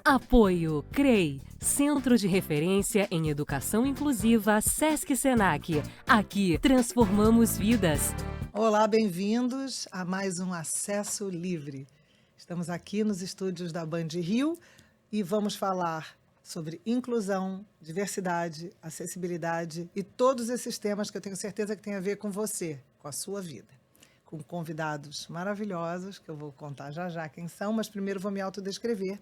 Apoio CREI, Centro de Referência em Educação Inclusiva Sesc-Senac. Aqui transformamos vidas. Olá, bem-vindos a mais um Acesso Livre. Estamos aqui nos estúdios da Band Rio e vamos falar sobre inclusão, diversidade, acessibilidade e todos esses temas que eu tenho certeza que tem a ver com você, com a sua vida. Com convidados maravilhosos, que eu vou contar já já quem são, mas primeiro vou me autodescrever.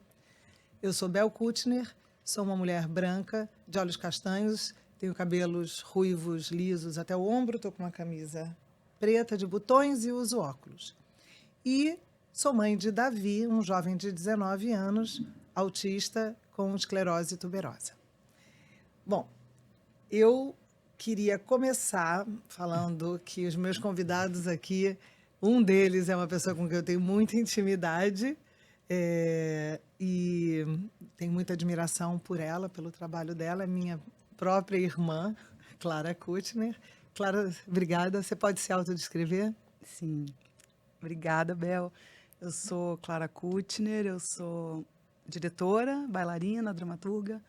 Eu sou Bel Kutner, sou uma mulher branca, de olhos castanhos, tenho cabelos ruivos, lisos até o ombro, estou com uma camisa preta de botões e uso óculos. E sou mãe de Davi, um jovem de 19 anos, autista com esclerose tuberosa. Bom, eu queria começar falando que os meus convidados aqui, um deles é uma pessoa com quem eu tenho muita intimidade, e tenho muita admiração por ela, pelo trabalho dela, é minha própria irmã, Clara Kutner. Clara, obrigada. Você pode se autodescrever? Sim. Obrigada, Bel. Eu sou Clara Kutner, eu sou diretora, bailarina, dramaturga.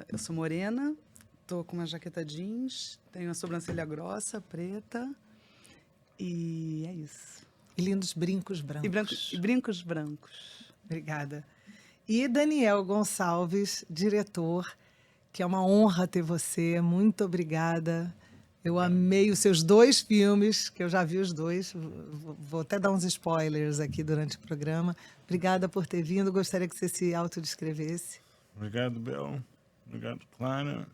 Eu ssou morena, estou com uma jaqueta jeans, tenho a sobrancelha grossa, preta, e é isso. E lindos brincos brancos. E brincos brancos. Obrigada. E Daniel Gonçalves, diretor, que é uma honra ter você. Muito obrigada. Eu amei os seus 2 filmes, que eu já vi os 2. Vou até dar uns spoilers aqui durante o programa. Obrigada por ter vindo. Gostaria que você se autodescrevesse. Obrigado, Bel. Obrigado, Clara.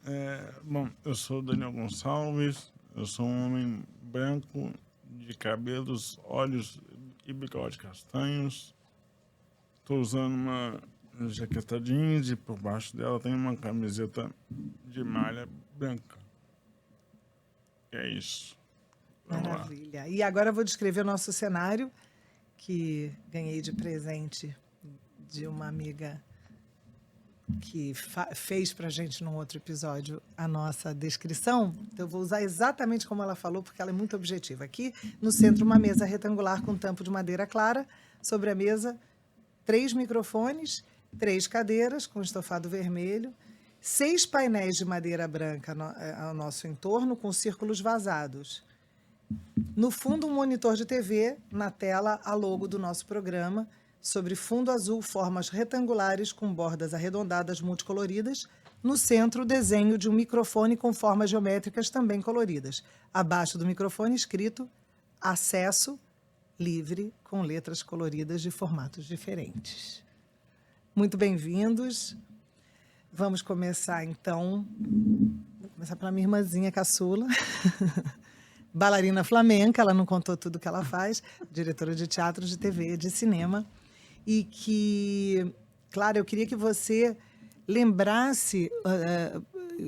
Bom, eu sou Daniel Gonçalves. Eu sou um homem branco, de cabelos, olhos e bigode castanhos. Estou usando uma jaqueta jeans e por baixo dela tem uma camiseta de malha branca. É isso. Vamos Maravilha. Lá. E agora eu vou descrever o nosso cenário, que ganhei de presente de uma amiga que fez para a gente num outro episódio a nossa descrição. Então, eu vou usar exatamente como ela falou, porque ela é muito objetiva. Aqui, no centro, uma mesa retangular com tampo de madeira clara. Sobre a mesa, 3 microfones, 3 cadeiras com estofado vermelho, 6 painéis de madeira branca ao nosso entorno, com círculos vazados. No fundo, um monitor de TV, na tela, a logo do nosso programa. Sobre fundo azul, formas retangulares com bordas arredondadas multicoloridas. No centro, o desenho de um microfone com formas geométricas também coloridas. Abaixo do microfone, escrito Acesso Livre, com letras coloridas de formatos diferentes. Muito bem-vindos. Vamos começar, então. Vou começar pela minha irmãzinha caçula. Bailarina flamenca, ela não contou tudo que ela faz. Diretora de teatro, de TV, de cinema. E que, claro, eu queria que você lembrasse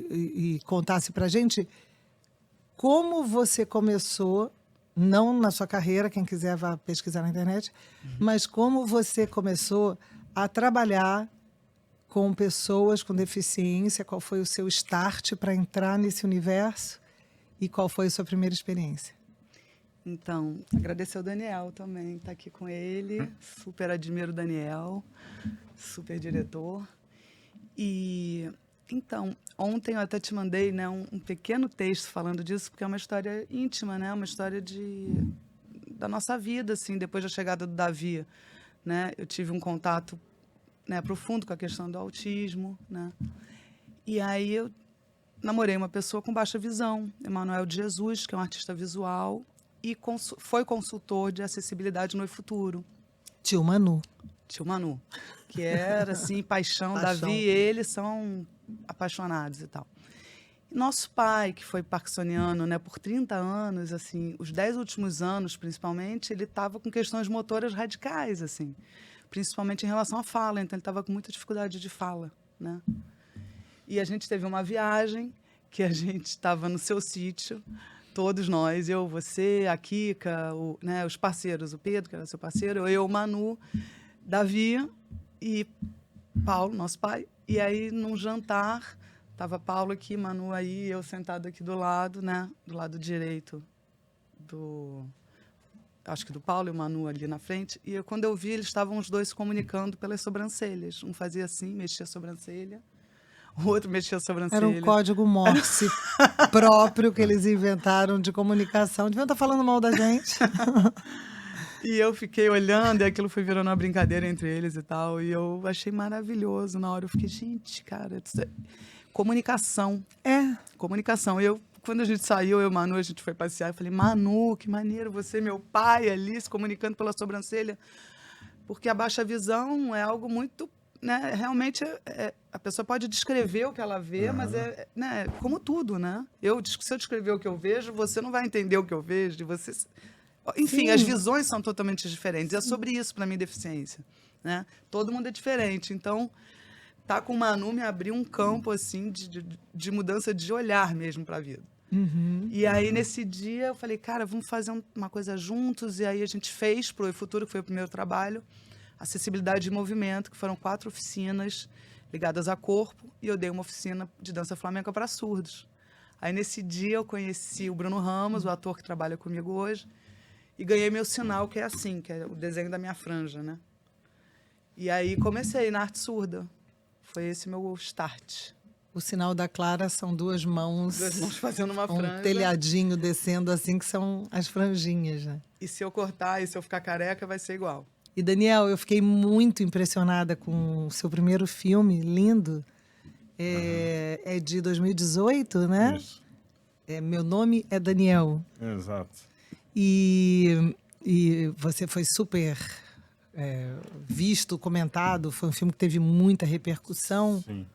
e contasse para a gente como você começou, não na sua carreira, quem quiser vá pesquisar na internet, mas como você começou a trabalhar com pessoas com deficiência, qual foi o seu start para entrar nesse universo e qual foi a sua primeira experiência? Então, agradecer ao Daniel também, estar aqui com ele. Super admiro o Daniel, super diretor. E, então, ontem eu até te mandei, né, um pequeno texto falando disso, porque é uma história íntima, né, uma história da nossa vida, assim, depois da chegada do Davi. Né, eu tive um contato, né, profundo com a questão do autismo. Né, e aí eu namorei uma pessoa com baixa visão, Emanuel de Jesus, que é um artista visual, e foi consultor de acessibilidade no futuro. Tio Manu, que era, assim, paixão. Davi e ele são apaixonados e tal. Nosso pai, que foi parkinsoniano, né, por 30 anos, assim, os 10 últimos anos, principalmente, ele estava com questões motoras radicais, assim, principalmente em relação à fala, então ele estava com muita dificuldade de fala, né? E a gente teve uma viagem que a gente estava no seu sítio, todos nós, eu, você, a Kika, né, os parceiros, o Pedro, que era seu parceiro, eu, o Manu, Davi e Paulo, nosso pai. E aí, num jantar, estava Paulo aqui, Manu aí, eu sentado aqui do lado, né, do lado direito acho que do Paulo e o Manu ali na frente, e quando eu vi, eles estavam os dois se comunicando pelas sobrancelhas. Um fazia assim, mexia a sobrancelha, o outro mexia a sobrancelha. Era um código Morse próprio que eles inventaram de comunicação. Deviam estar falando mal da gente. E eu fiquei olhando, e aquilo foi virando uma brincadeira entre eles e tal. E eu achei maravilhoso. Na hora eu fiquei, gente, cara, isso é... comunicação. Comunicação. E quando a gente saiu, eu e o Manu, a gente foi passear, eu falei, Manu, que maneiro, você, meu pai, ali, se comunicando pela sobrancelha. Porque a baixa visão é algo muito, né, realmente, a pessoa pode descrever o que ela vê, mas né, como tudo, né? Se eu descrever o que eu vejo, você não vai entender o que eu vejo, e você... Enfim, as visões são totalmente diferentes. E é sobre isso, para mim, deficiência, né? Todo mundo é diferente. Então, tá com o Manu me abriu um campo, assim, de mudança de olhar mesmo para a vida. E aí, nesse dia, eu falei, cara, vamos fazer uma coisa juntos. E aí a gente fez pro E Futuro, que foi o primeiro trabalho, Acessibilidade de Movimento, que foram 4 oficinas ligadas a corpo. E eu dei uma oficina de dança flamenca para surdos. Aí, nesse dia, eu conheci o Bruno Ramos, o ator que trabalha comigo hoje, e ganhei meu sinal, que é assim, que é o desenho da minha franja, né? E aí comecei na arte surda. Foi esse meu start. O sinal da Clara são 2 mãos. 2 mãos fazendo uma franja. Um telhadinho descendo assim, que são as franjinhas, né? E se eu cortar e se eu ficar careca, vai ser igual. E, Daniel, eu fiquei muito impressionada com o seu primeiro filme, lindo. É de 2018, né? Isso. Meu Nome é Daniel. Exato. E você foi super visto, comentado. Foi um filme que teve muita repercussão. Sim.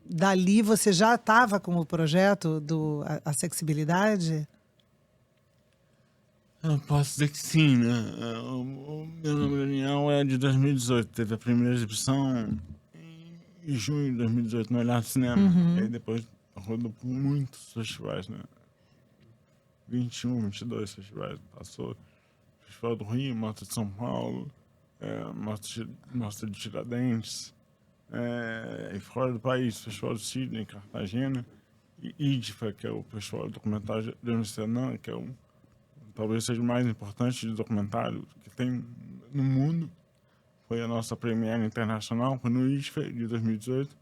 Dali você já estava com o projeto do Acessibilidade? Eu posso dizer que sim, né? O Meu Nome é Daniel é de 2018. Teve a primeira exibição em junho de 2018 no Olhar Cinema. E aí depois rodou por muitos festivais, né? 21, 22 festivais. Passou Festival do Rio, Mostra de São Paulo, Mostra de Tiradentes, e fora do país, Festival de Sydney, Cartagena, e IDFA, que é o Festival de Documentário de Amsterdã, que é talvez seja o mais importante de documentário que tem no mundo. Foi a nossa premiere internacional, foi no IDFA de 2018.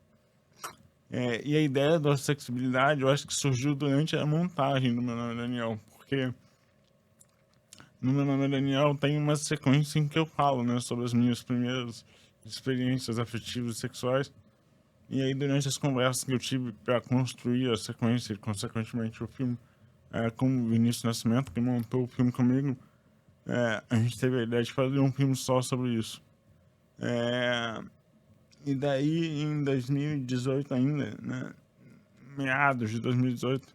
E a ideia da acessibilidade, eu acho que surgiu durante a montagem do Meu Nome é Daniel, porque no Meu Nome é Daniel tem uma sequência em que eu falo, né, sobre as minhas primeiras experiências afetivas e sexuais. E aí, durante as conversas que eu tive para construir a sequência e, consequentemente, o filme, com o Vinícius Nascimento, que montou o filme comigo, a gente teve a ideia de fazer um filme só sobre isso. E daí, em 2018 ainda, né, meados de 2018,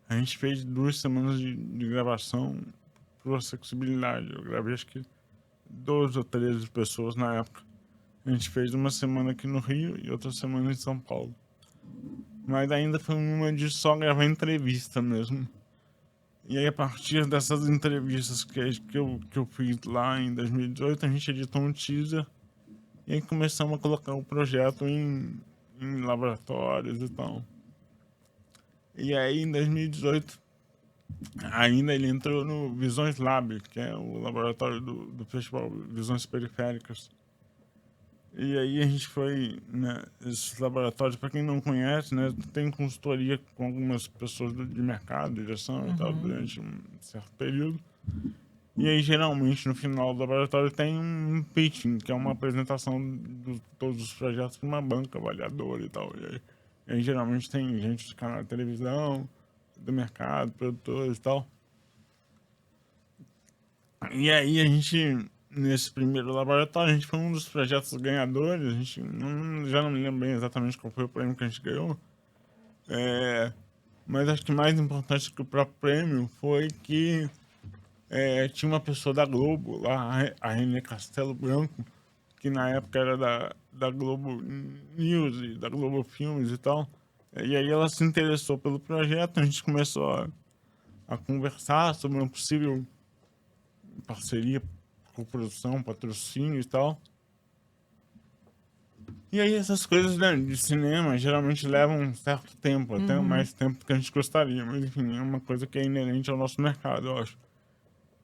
a gente fez 2 semanas de gravação por acessibilidade. Eu gravei acho que 12 ou 13 pessoas na época. A gente fez uma semana aqui no Rio e outra semana em São Paulo. Mas ainda foi uma de só gravar entrevista mesmo. E aí, a partir dessas entrevistas que eu fiz lá em 2018, a gente editou um teaser. E aí começamos a colocar o projeto em laboratórios e tal. E aí, em 2018, ainda ele entrou no Visões Lab, que é o laboratório do Festival Visões Periféricas. E aí a gente foi, né, esses laboratórios, para quem não conhece, né, tem consultoria com algumas pessoas de mercado, direção e tal, durante um certo período. E aí, geralmente, no final do laboratório tem um pitching, que é uma apresentação de todos os projetos para uma banca avaliadora e tal. E aí, geralmente, tem gente de canal de televisão, do mercado, produtores e tal. E aí, a gente, nesse primeiro laboratório, a gente foi um dos projetos ganhadores. A gente já não me lembro bem exatamente qual foi o prêmio que a gente ganhou. Mas acho que mais importante que o próprio prêmio foi que tinha uma pessoa da Globo lá, a Renê Castelo Branco, que na época era da Globo News e da Globo Filmes e tal. E aí ela se interessou pelo projeto, a gente começou a conversar sobre uma possível parceria com produção, patrocínio e tal. E aí essas coisas, né, de cinema geralmente levam um certo tempo, até mais tempo do que a gente gostaria, mas enfim, é uma coisa que é inerente ao nosso mercado, eu acho.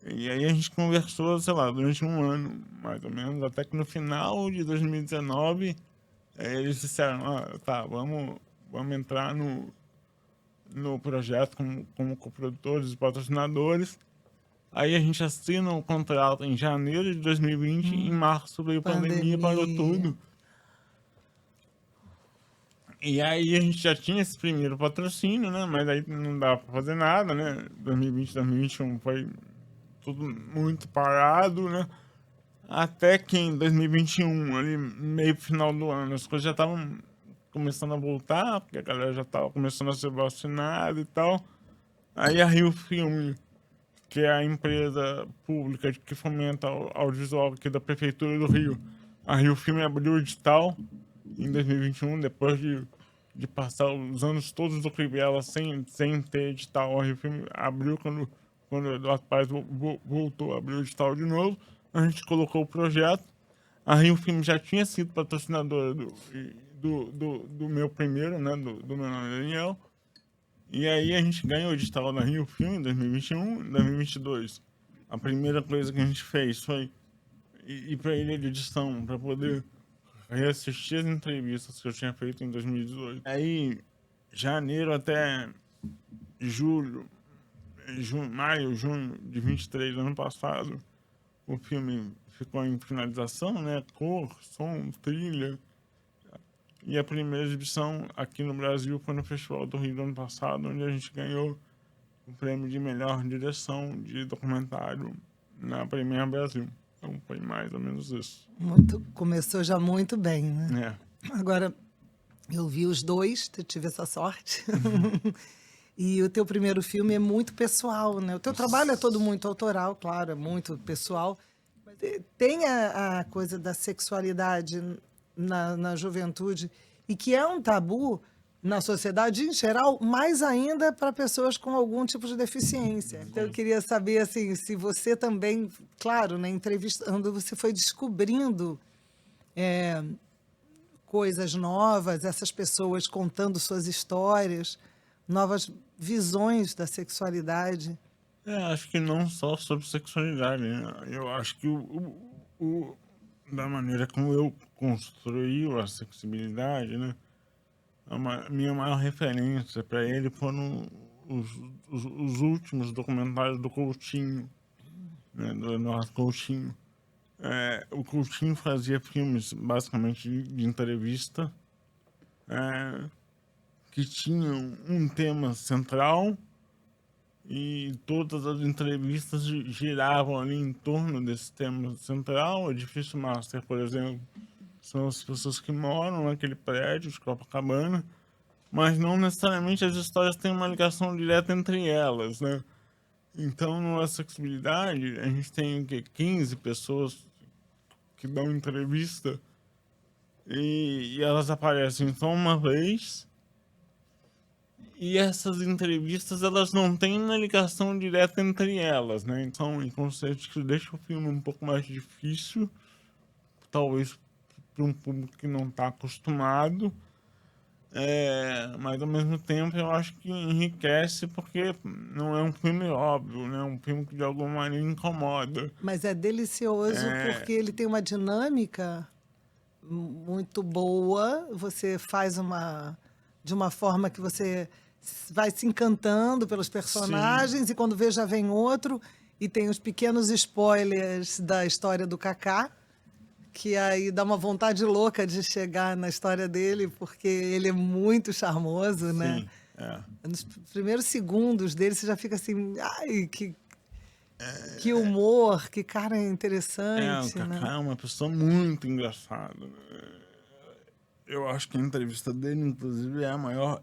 E aí a gente conversou, sei lá, durante um ano, mais ou menos, até que no final de 2019, eles disseram, tá, vamos entrar no projeto como coprodutores e patrocinadores. Aí a gente assina o contrato em janeiro de 2020, em março veio pandemia, parou tudo. E aí a gente já tinha esse primeiro patrocínio, né? Mas aí não dava pra fazer nada, né? 2020, 2021 foi tudo muito parado, né? Até que em 2021, ali meio final do ano, as coisas já estavam começando a voltar, porque a galera já estava começando a ser vacinada e tal. Aí a Rio Filme, que é a empresa pública que fomenta o audiovisual aqui da Prefeitura do Rio, a Rio Filme abriu o edital em 2021, depois de passar os anos todos do Crivella sem ter edital. A Rio Filme abriu quando o Eduardo Paes voltou a abrir o edital de novo. A gente colocou o projeto. A Rio Filme já tinha sido patrocinadora do meu primeiro, né, do meu nome Daniel. E aí a gente ganhou o edital da Rio Filme em 2021, em 2022. A primeira coisa que a gente fez foi ir para a ilha de edição, para poder reassistir as entrevistas que eu tinha feito em 2018. Aí, janeiro até maio, junho de 23 do ano passado, o filme ficou em finalização, né? Cor, som, trilha. E a primeira exibição aqui no Brasil foi no Festival do Rio do ano passado, onde a gente ganhou o prêmio de melhor direção de documentário na Premiere Brasil. Então foi mais ou menos isso. Começou já muito bem, né? É. Agora, eu vi os dois, eu tive essa sorte. E o teu primeiro filme é muito pessoal, né? O teu trabalho é todo muito autoral, claro, é muito pessoal. Mas tem a coisa da sexualidade na juventude, e que é um tabu na sociedade em geral, mais ainda para pessoas com algum tipo de deficiência. Então, eu queria saber, assim, se você também, claro, na entrevistando, você foi descobrindo coisas novas, essas pessoas contando suas histórias, novas visões da sexualidade. Acho que não só sobre sexualidade, né? Eu acho que da maneira como eu construí a sexualidade, né? Minha maior referência para ele foram os últimos documentários do Coutinho, né? Do Eduardo Coutinho. O Coutinho fazia filmes basicamente de entrevista, que tinham um tema central, e todas as entrevistas giravam ali em torno desse tema central. O Edifício Master, por exemplo, são as pessoas que moram naquele prédio de Copacabana, mas não necessariamente as histórias têm uma ligação direta entre elas, né? Então, no Acessibilidade, a gente tem 15 pessoas que dão entrevista, e elas aparecem só uma vez. E essas entrevistas, elas não têm uma ligação direta entre elas, né? Então, em conceito que deixa o filme um pouco mais difícil, talvez para um público que não está acostumado. Mas, ao mesmo tempo, eu acho que enriquece, porque não é um filme óbvio, né? É um filme que, de alguma maneira, incomoda. Mas é delicioso porque ele tem uma dinâmica muito boa. Você faz de uma forma que você vai se encantando pelos personagens. Sim. E quando vê, já vem outro. E tem os pequenos spoilers da história do Kaká, que aí dá uma vontade louca de chegar na história dele, porque ele é muito charmoso, Sim, né? Nos primeiros segundos dele, você já fica assim, ai, que humor, que cara interessante. O Kaká, né? É uma pessoa muito engraçada. Eu acho que a entrevista dele, inclusive, é a maior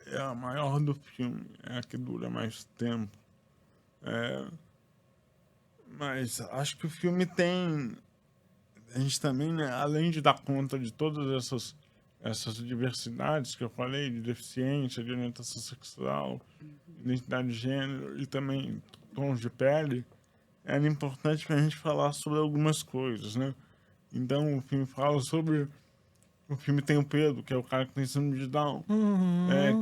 do filme. É a que dura mais tempo. Mas acho que o filme tem... A gente também, né, além de dar conta de todas essas diversidades que eu falei, de deficiência, de orientação sexual, identidade de gênero e também tons de pele, era importante para a gente falar sobre algumas coisas, né? Então, o filme fala sobre O filme tem o Pedro, que é o cara que tem síndrome de Down,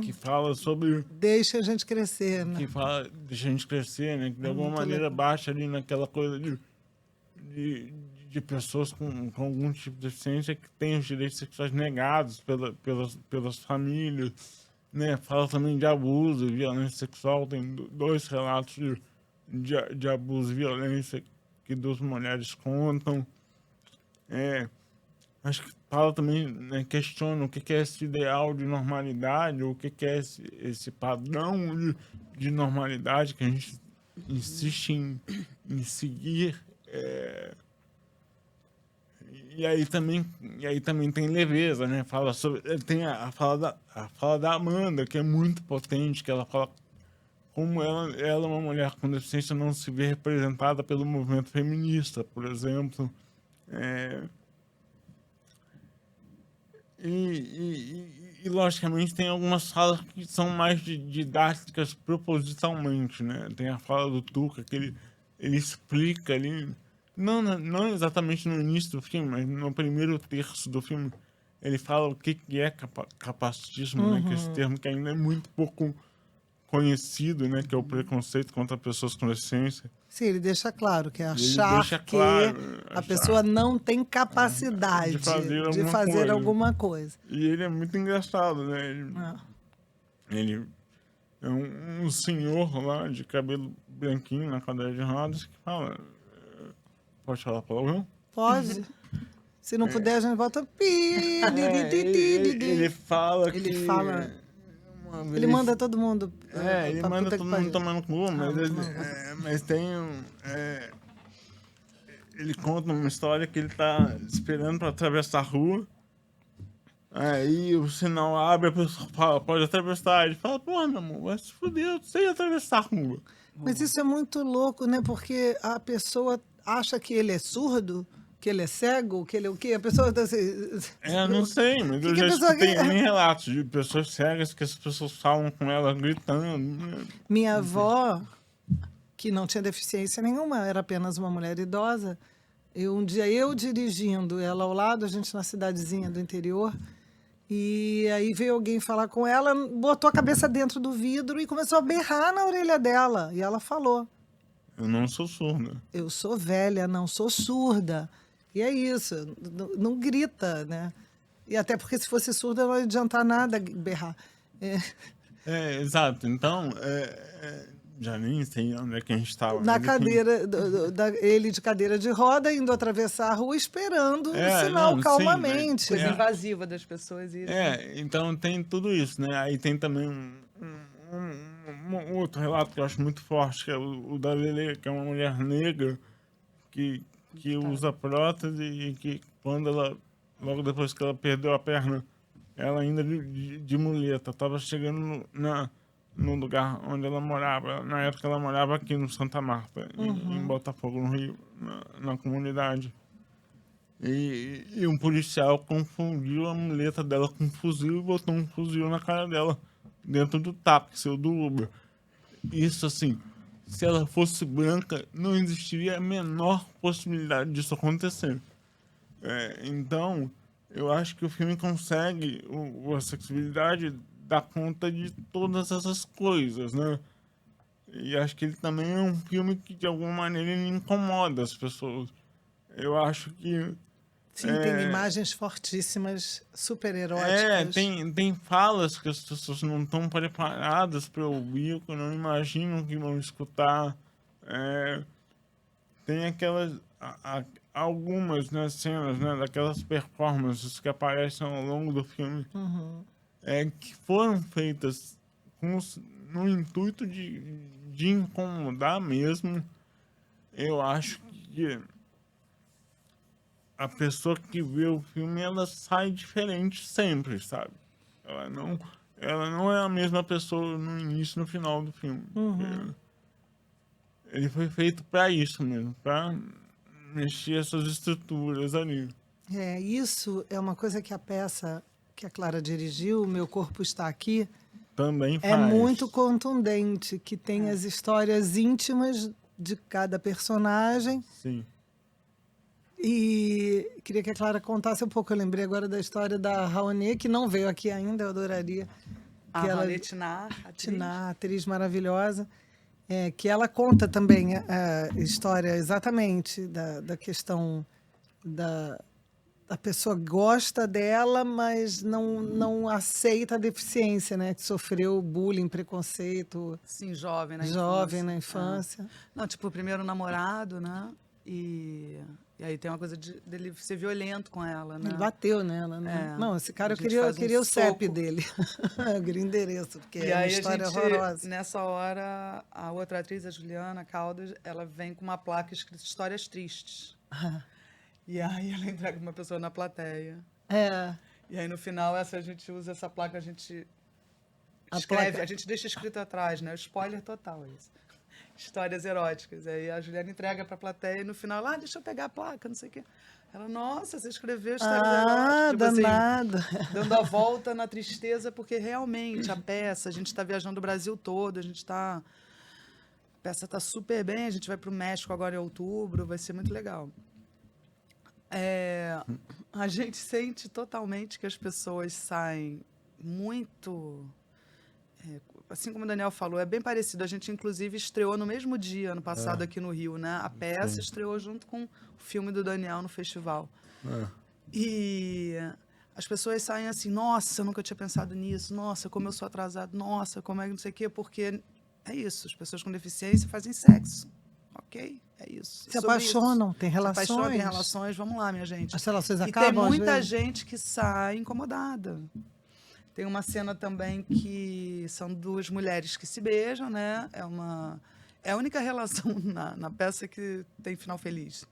que fala sobre... Deixa a gente crescer, né? Que fala, deixa a gente crescer, né? Que de alguma maneira baixa ali naquela coisa de pessoas com algum tipo de deficiência que têm os direitos sexuais negados pelas famílias, né? Fala também de abuso e violência sexual, tem 2 relatos de abuso e violência que 2 mulheres contam. Acho que fala também, né, questiona o que é esse ideal de normalidade, o que é esse padrão de normalidade que a gente insiste em seguir. E aí também tem leveza, né? Fala sobre, tem a fala da Amanda, que é muito potente, que ela fala como ela uma mulher com deficiência não se vê representada pelo movimento feminista, por exemplo. E logicamente tem algumas falas que são mais didáticas propositalmente, né? Tem a fala do Tuca, que ele explica ali, não exatamente no início do filme, mas no primeiro terço do filme, ele fala o que é capacitismo, né? Que esse termo que ainda é muito pouco conhecido, né? Que é o preconceito contra pessoas com deficiência. Sim, ele deixa claro que é achar que a pessoa não tem capacidade de fazer alguma coisa. E ele é muito engraçado, né? Ele é um senhor lá de cabelo branquinho na cadeira de rodas que fala... Pode falar palavrão? Pode. Se não puder, a gente volta... Ele fala que... Ele manda todo mundo... ele manda todo mundo tomar no cu, mas tem... ele conta uma história que ele tá esperando para atravessar a rua. Aí o sinal abre, a pessoa fala, pode atravessar. Ele fala, pô, meu amor, vai se fuder, eu sei atravessar a rua. Mas isso é muito louco, né? Porque a pessoa acha que ele é surdo, que ele é cego, que ele é o quê? A pessoa tá assim... não sei, mas eu já escutei relatos de pessoas cegas que as pessoas falam com ela gritando. Minha avó, que não tinha deficiência nenhuma, era apenas uma mulher idosa. Um dia eu dirigindo, ela ao lado, a gente na cidadezinha do interior, e aí veio alguém falar com ela, botou a cabeça dentro do vidro e começou a berrar na orelha dela. E ela falou... Eu não sou surda. Eu sou velha, não sou surda. E é isso, não grita, né? E até porque se fosse surda não ia adiantar nada berrar. Exato. Então, já nem sei onde é que a gente estava. Na cadeira, ele de cadeira de roda, indo atravessar a rua, esperando o sinal calmamente. Sim, coisa invasiva das pessoas. Então tem tudo isso, né? Aí tem também um outro relato que eu acho muito forte, que é o da Lelê, que é uma mulher negra que usa prótese e que quando logo depois que ela perdeu a perna, ela ainda de muleta, estava chegando no lugar onde ela morava. Na época ela morava aqui no Santa Marta, em Botafogo, no Rio, na comunidade. E um policial confundiu a muleta dela com um fuzil e botou um fuzil na cara dela, dentro do táxi ou do Uber. Isso assim, se ela fosse branca, não existiria a menor possibilidade disso acontecer. Então, eu acho que o filme consegue, a acessibilidade, dar conta de todas essas coisas, né? E acho que ele também é um filme que, de alguma maneira, ele incomoda as pessoas. Eu acho que... Sim, tem imagens fortíssimas, super eróticas. Tem falas que as pessoas não estão preparadas para ouvir, que não imaginam que vão escutar. Tem aquelas... algumas, né, cenas, né, daquelas performances que aparecem ao longo do filme, que foram feitas no intuito de incomodar mesmo. Eu acho que a pessoa que vê o filme, ela sai diferente sempre, sabe? Ela não é a mesma pessoa no início e no final do filme. Ele foi feito para isso mesmo, para mexer essas estruturas ali. Isso é uma coisa que a peça que a Clara dirigiu, O Meu Corpo Está Aqui, também faz. É muito contundente, que tem as histórias íntimas de cada personagem. Sim. E queria que a Clara contasse um pouco. Eu lembrei agora da história da Raoni, que não veio aqui ainda, eu adoraria. A Que ela- Raoni Tinar, Tina, atriz maravilhosa, que ela conta também a história exatamente da questão da pessoa gosta dela, mas não aceita a deficiência, né? Que sofreu bullying, preconceito, sim, jovem jovem na infância. infância. Não, tipo, o primeiro namorado, né? E aí tem uma coisa dele ser violento com ela, né? Ele bateu nela, né? É, Não, esse cara a eu gente queria, faz um queria o CEP soco. dele. Eu queria o endereço, porque E é uma aí história a gente, horrorosa. nessa hora, a outra atriz, a Juliana Caldas, ela vem com uma placa escrita Histórias Tristes. E aí ela entrega uma pessoa na plateia. É. E aí no final a gente usa essa placa, a gente A escreve, placa- a gente deixa escrito atrás, né? Spoiler total isso. Histórias eróticas. Aí a Juliana entrega pra plateia e no final, deixa eu pegar a placa, não sei o quê. Ela, nossa, você escreveu histórias eróticas. Tipo assim, danado. dando a volta na tristeza, porque realmente a peça, a gente está viajando o Brasil todo, a peça está super bem, a gente vai para o México agora em outubro, vai ser muito legal. A gente sente totalmente que as pessoas saem muito... assim como o Daniel falou, é bem parecido. A gente, inclusive, estreou no mesmo dia, ano passado, aqui no Rio, né? A peça estreou junto com o filme do Daniel no festival. E as pessoas saem assim, nossa, eu nunca tinha pensado nisso, nossa, como eu sou atrasado, nossa, como é que não sei o quê, porque é isso, as pessoas com deficiência fazem sexo, ok? É isso. Se Sobre apaixonam, isso. tem Se relações. apaixonam, tem relações, vamos lá, minha gente. As relações E tem acabam, às muita vezes? gente que sai incomodada. Tem uma cena também que são duas mulheres que se beijam, né? É a única relação na peça que tem final feliz.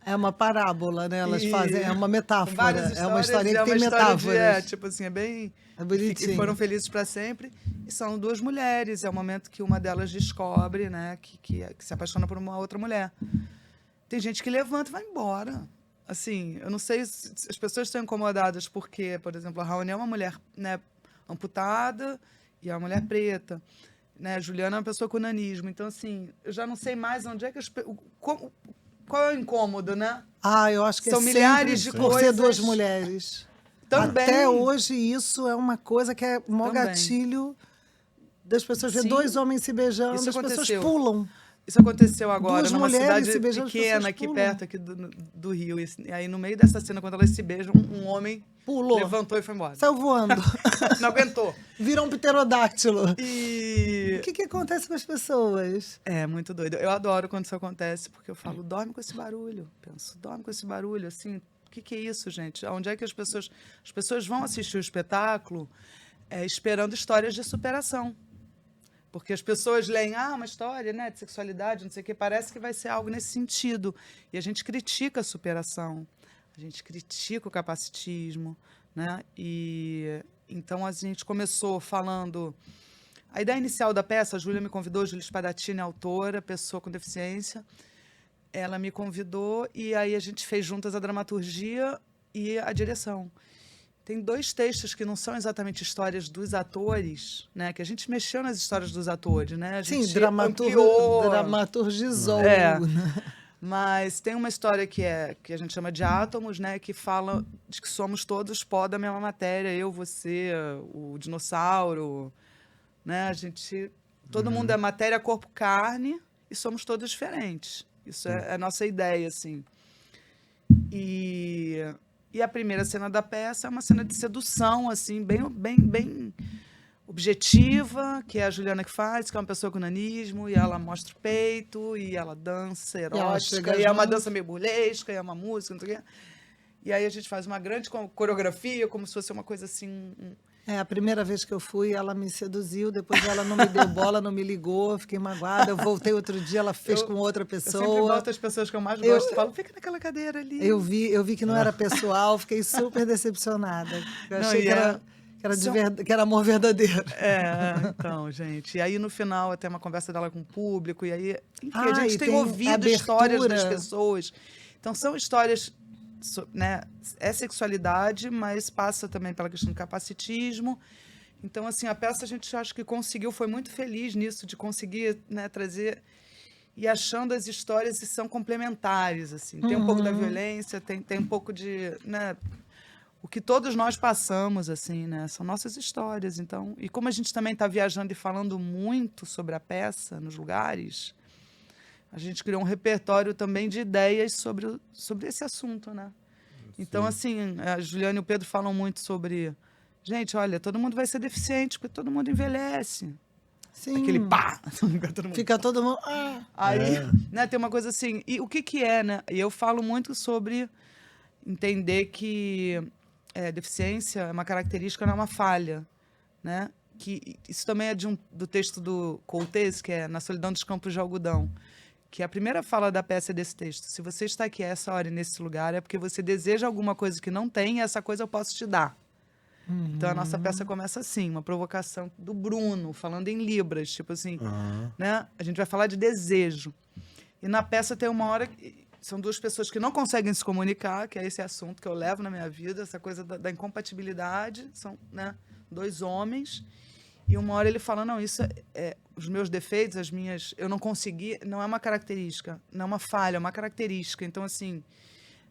É uma parábola, né? Elas fazem, é uma Com metáfora. várias É uma histórias, historinha que tem história metáforas. tipo assim, é bem... É bonitinho. E foram felizes para sempre. E são duas mulheres. É o momento que uma delas descobre, né, que se apaixona por uma outra mulher. Tem gente que levanta e vai embora. Assim, eu não sei se as pessoas estão incomodadas porque, por exemplo, a Raoni é uma mulher, né, amputada e é uma mulher preta. Né? A Juliana é uma pessoa com nanismo. Então, assim, eu já não sei mais onde é que qual é o incômodo, né? Eu acho que São é milhares sempre de por ser coisas. duas mulheres. Também. Até hoje, isso é uma coisa que é maior Também. gatilho das pessoas ver Sim. dois homens se beijando, Isso as pessoas aconteceu. pulam. Isso aconteceu agora Duas numa mulheres cidade se beijando, as pequena, pessoas aqui pulam. perto aqui do Rio. E aí, no meio dessa cena, quando elas se beijam, um homem Pulou. levantou e foi embora. Saiu voando. Não aguentou. Vira um pterodáctilo. E... O que acontece com as pessoas? É muito doido. Eu adoro quando isso acontece, porque eu falo, dorme com esse barulho. Penso, dorme com esse barulho, assim, o que é isso, gente? Onde é que as pessoas vão assistir o espetáculo esperando histórias de superação? Porque as pessoas leem, uma história, né, de sexualidade, não sei o quê, parece que vai ser algo nesse sentido. E a gente critica a superação, a gente critica o capacitismo, né? E então a gente começou falando... A ideia inicial da peça, a Júlia me convidou, Júlia Spadatini, autora, pessoa com deficiência. Ela me convidou e aí a gente fez juntas a dramaturgia e a direção. Tem dois textos que não são exatamente histórias dos atores, né? Que a gente mexeu nas histórias dos atores, né? A gente ampliou. Dramaturgizou. Mas tem uma história que a gente chama de átomos, né? Que fala de que somos todos pó da mesma matéria. Eu, você, o dinossauro, né? Todo mundo é matéria, corpo, carne e somos todos diferentes. Isso é a nossa ideia, assim. E a primeira cena da peça é uma cena de sedução, assim, bem objetiva, que é a Juliana que faz, que é uma pessoa com nanismo, e ela mostra o peito, e ela dança erótica, e é uma dança meio burlesca, e é uma música, não sei o quê. E aí a gente faz uma grande coreografia, como se fosse uma coisa assim... A primeira vez que eu fui, ela me seduziu, depois ela não me deu bola, não me ligou, eu fiquei magoada, eu voltei outro dia, ela fez com outra pessoa. Eu sempre boto as pessoas que eu mais gosto e falo, fica naquela cadeira ali. Eu vi que não era pessoal, fiquei super decepcionada. Eu achei que era amor verdadeiro. Então, gente. E aí, no final, tem uma conversa dela com o público, e aí, enfim, a gente tem ouvido abertura. Histórias das pessoas. Então, são histórias, né? É sexualidade, mas passa também pela questão do capacitismo. Então, assim, a peça a gente acho que conseguiu, foi muito feliz nisso, de conseguir, né, trazer e achando as histórias que são complementares, assim. Tem um pouco da violência, tem um pouco de, né, o que todos nós passamos, assim, né? São nossas histórias, então. E como a gente também está viajando e falando muito sobre a peça nos lugares, a gente criou um repertório também de ideias sobre esse assunto, né? Então, assim, a Juliana e o Pedro falam muito sobre... Gente, olha, todo mundo vai ser deficiente, porque todo mundo envelhece. Sim. Aquele pá! Fica todo mundo... Aí, né, tem uma coisa assim... E o que que é, né? E eu falo muito sobre entender que deficiência é uma característica, não é uma falha, né? Que isso também é do texto do Coutês, que é Na Solidão dos Campos de Algodão, que a primeira fala da peça é desse texto. Se você está aqui a essa hora e nesse lugar, é porque você deseja alguma coisa que não tem, e essa coisa eu posso te dar. Então a nossa peça começa assim, uma provocação do Bruno, falando em libras, tipo assim, né? A gente vai falar de desejo. E na peça tem uma hora que são duas pessoas que não conseguem se comunicar, que é esse assunto que eu levo na minha vida, essa coisa da incompatibilidade, são, né, dois homens. E uma hora ele fala, não, isso os meus defeitos, as minhas... Eu não consegui, não é uma característica, não é uma falha, é uma característica. Então, assim,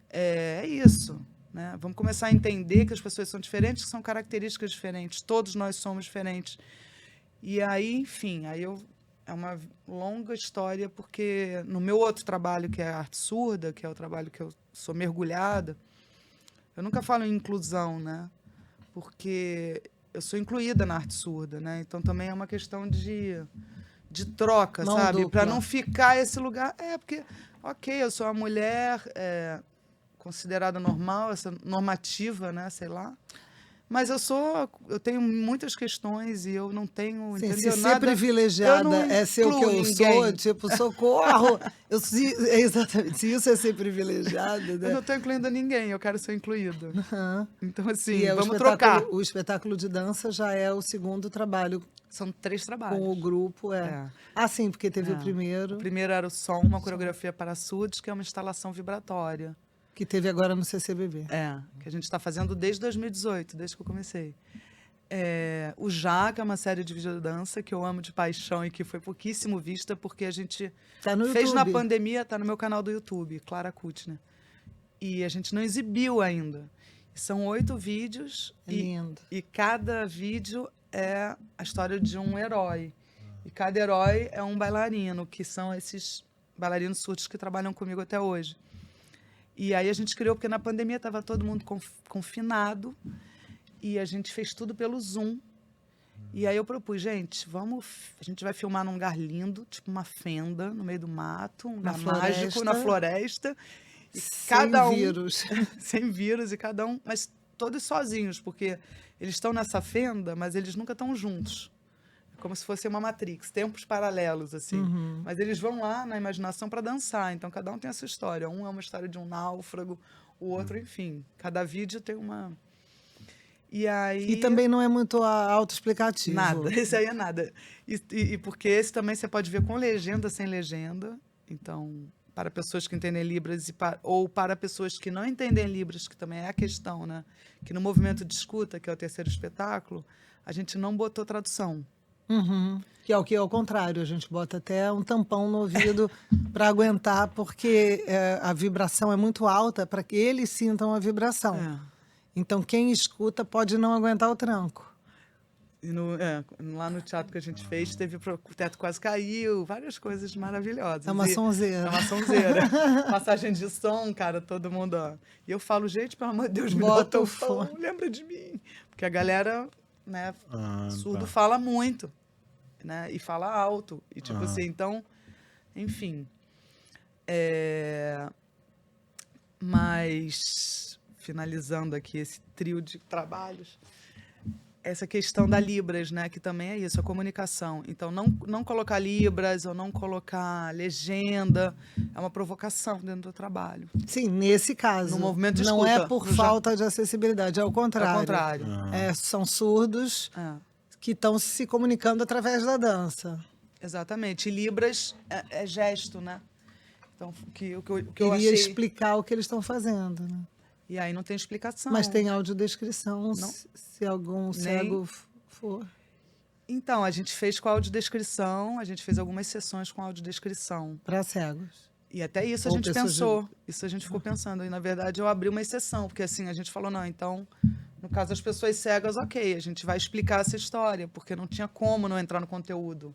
é isso, né? Vamos começar a entender que as pessoas são diferentes, que são características diferentes. Todos nós somos diferentes. E aí, enfim, é uma longa história, porque no meu outro trabalho, que é a arte surda, que é o trabalho que eu sou mergulhada, eu nunca falo em inclusão, né? Porque... eu sou incluída na arte surda, né? Então também é uma questão de troca, Mão sabe? Para dupla. não ficar esse lugar. Porque, ok, eu sou uma mulher considerada normal, essa normativa, né? Sei lá. Mas eu tenho muitas questões e eu não tenho, Sim, entendeu? se ser Nada, privilegiada eu não é ser o que eu incluo sou, ninguém. tipo, socorro. Exatamente. Se isso é ser privilegiada, Eu né? não estou incluindo ninguém, eu quero ser incluída. Então, assim, E vamos trocar. o espetáculo de dança já é o segundo trabalho São 3 trabalhos. com o grupo. Ah, sim, porque teve o primeiro, O primeiro era o som, uma coreografia para surdos, que é uma instalação vibratória. que teve agora no CCBB. Que a gente está fazendo desde 2018, desde que eu comecei. O Já, que é uma série de videodança que eu amo de paixão e que foi pouquíssimo vista, porque a gente Tá no fez na YouTube. pandemia, tá no meu canal do YouTube, Clara Kutner. E a gente não exibiu ainda. São 8 vídeos É lindo. e cada vídeo é a história de um herói. E cada herói é um bailarino, que são esses bailarinos surdos que trabalham comigo até hoje. E aí a gente criou, porque na pandemia estava todo mundo confinado, e a gente fez tudo pelo Zoom. E aí eu propus, gente, a gente vai filmar num lugar lindo, tipo uma fenda, no meio do mato, um lugar mágico, na floresta. E cada vírus. sem vírus, e cada um, mas todos sozinhos, porque eles estão nessa fenda, mas eles nunca estão juntos. É como se fosse uma Matrix, tempos paralelos, assim. Mas eles vão lá na imaginação para dançar, então cada um tem a sua história. Um é uma história de um náufrago, o outro, enfim. Cada vídeo tem uma... E aí... E também não é muito autoexplicativo. Nada, esse aí é nada. E porque esse também você pode ver com legenda, sem legenda. Então, para pessoas que entendem Libras ou para pessoas que não entendem Libras, que também é a questão, né? Que no movimento de escuta, que é o terceiro espetáculo, a gente não botou tradução. Que é o que é o contrário, a gente bota até um tampão no ouvido para aguentar, porque a vibração é muito alta para que eles sintam a vibração. Então, quem escuta pode não aguentar o tranco. E lá no teatro que a gente fez, o teto quase caiu, várias coisas maravilhosas. É uma sonzeira. É uma sonzeira. Passagem de som, cara, todo mundo, ó. E eu falo, gente, pelo amor de Deus, me bota o fone, lembra de mim. Porque a galera, né, surdo fala muito, né, e fala alto. E tipo assim, então, enfim. Mas, finalizando aqui esse trio de trabalhos, essa questão da Libras, né, que também é isso, a comunicação. Então, não colocar Libras ou não colocar legenda é uma provocação dentro do trabalho. Sim, nesse caso. No movimento de não escuta, é por falta de acessibilidade, é o contrário. Ao contrário. São surdos que estão se comunicando através da dança. Exatamente. E Libras é gesto, né? Então, o que eu Queria achei... explicar o que eles estão fazendo, né? E aí não tem explicação. Mas tem audiodescrição, se algum cego for. Então, a gente fez com audiodescrição, a gente fez algumas sessões com audiodescrição. Para cegos. E até isso a Ou gente pessoas pensou. Isso a gente ficou pensando. E, na verdade, eu abri uma exceção, porque assim, a gente falou, não, então, no caso das pessoas cegas, ok, a gente vai explicar essa história, porque não tinha como não entrar no conteúdo.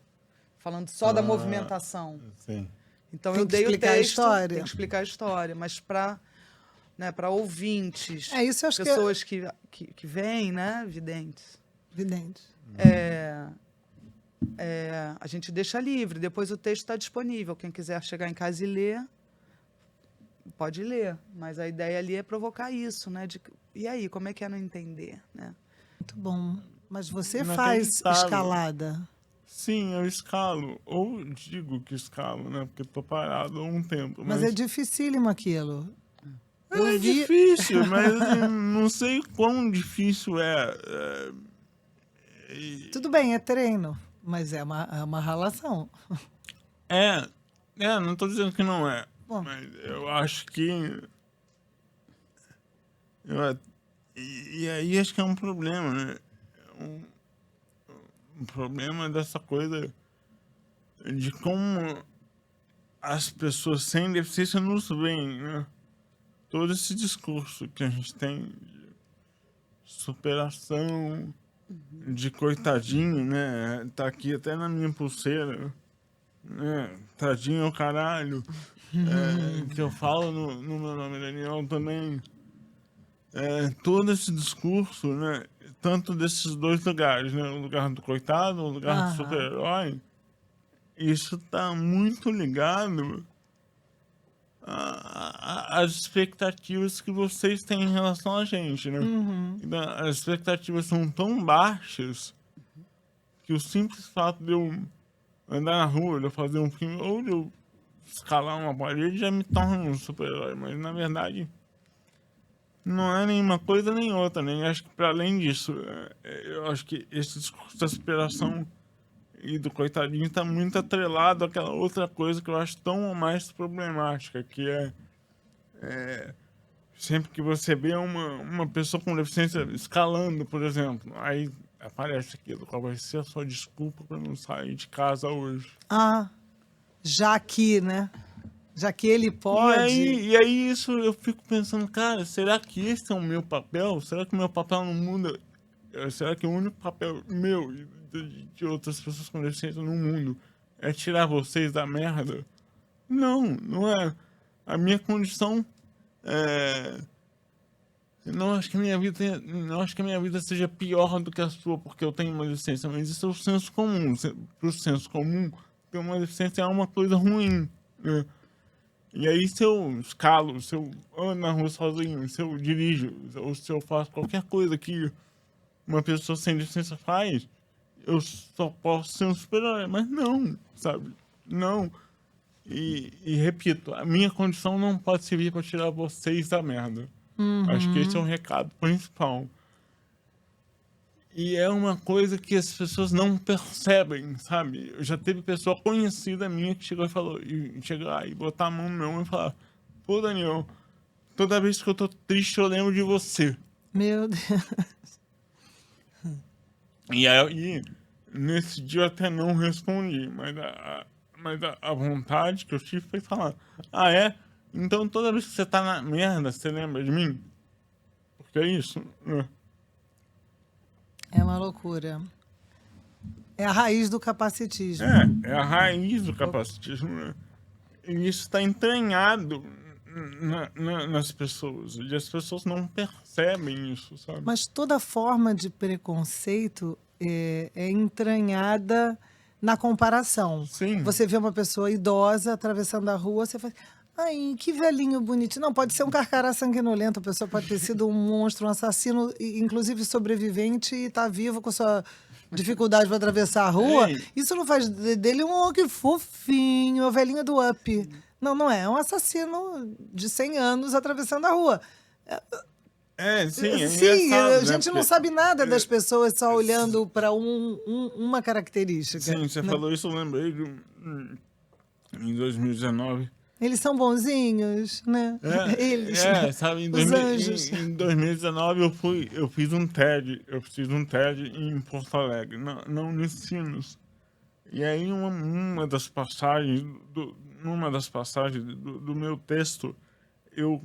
Falando só da movimentação. Sim. Então, Tem eu que dei o explicar a texto, história. tem que explicar a história, mas para ouvintes, Isso eu acho pessoas que vêm, né, videntes, evidente. a gente deixa livre. Depois o texto está disponível. Quem quiser chegar em casa e ler, pode ler. Mas a ideia ali é provocar isso, né? E aí, como é que é não entender, né? Muito bom. Mas você Não faz acreditava. escalada. Sim, eu escalo. Ou digo que escalo, né? Porque tô parado há um tempo. Mas é dificílimo aquilo. É difícil, mas assim, não sei quão difícil é. Tudo bem, é treino. Mas é uma relação. Não tô dizendo que não é. Bom. Mas eu acho que... E aí acho que é um problema, né? Um problema dessa coisa de como as pessoas sem deficiência nos veem, né? Todo esse discurso que a gente tem de superação, de coitadinho, né? Tá aqui até na minha pulseira, né? Tadinho é o caralho. Que eu falo no meu nome Daniel também. Todo esse discurso, né? Tanto desses dois lugares, né? O lugar do coitado, o lugar do super-herói. Isso tá muito ligado às expectativas que vocês têm em relação a gente, né? Então, as expectativas são tão baixas que o simples fato de eu andar na rua, de eu fazer um filme, ou de eu escalar uma parede já me torna um super-herói. Mas, na verdade, não é nenhuma coisa nem outra, né? Eu acho que, para além disso, eu acho que esse discurso da superação e do coitadinho está muito atrelado àquela outra coisa que eu acho tão ou mais problemática, que é sempre que você vê uma pessoa com deficiência escalando, por exemplo, aí aparece aquilo, qual vai ser a sua desculpa para não sair de casa hoje? Já que, né? Já que ele pode... E aí isso eu fico pensando, cara, será que esse é o meu papel? Será que o meu papel no mundo... Será que o único papel meu e de outras pessoas com deficiência no mundo é tirar vocês da merda? Não é. A minha condição não acho que a minha vida seja pior do que a sua porque eu tenho uma deficiência, mas isso é o senso comum. Pro senso comum, ter uma deficiência é uma coisa ruim, né? E aí se eu escalo, se eu ando na rua sozinho, se eu dirijo, ou se eu faço qualquer coisa que uma pessoa sem deficiência faz, eu só posso ser um super-herói, mas não, sabe? Não. E repito, a minha condição não pode servir para tirar vocês da merda. Acho que esse é o recado principal. E é uma coisa que as pessoas não percebem, sabe? Já teve pessoa conhecida minha que chegou e falou, chegar e botar a mão no meu ombro e falar, pô, Daniel, toda vez que eu tô triste eu lembro de você. Meu Deus. E aí, nesse dia eu até não respondi, mas a vontade que eu tive foi falar, então toda vez que você tá na merda, você lembra de mim? Porque é isso, né? É uma loucura. É a raiz do capacitismo. É a raiz do capacitismo, né? E isso está entranhado nas pessoas. E as pessoas não percebem isso, sabe? Mas toda forma de preconceito é entranhada na comparação. Sim. Você vê uma pessoa idosa atravessando a rua, você fala, ai, que velhinho bonitinho. Não, pode ser um carcará sanguinolento, a pessoa pode ter sido um monstro, um assassino, inclusive sobrevivente, e está vivo com sua dificuldade para atravessar a rua. Isso não faz dele que fofinho, o velhinho do Up. Não é. É um assassino de 100 anos atravessando a rua. Sim, a gente não sabe nada das pessoas só olhando para uma característica. Sim, você falou isso, eu lembrei em 2019. Eles são bonzinhos, né? Eles, sabe, os anjos. Em 2019 eu fiz um TED em Porto Alegre, na Unicinos. E aí numa das passagens do meu texto, eu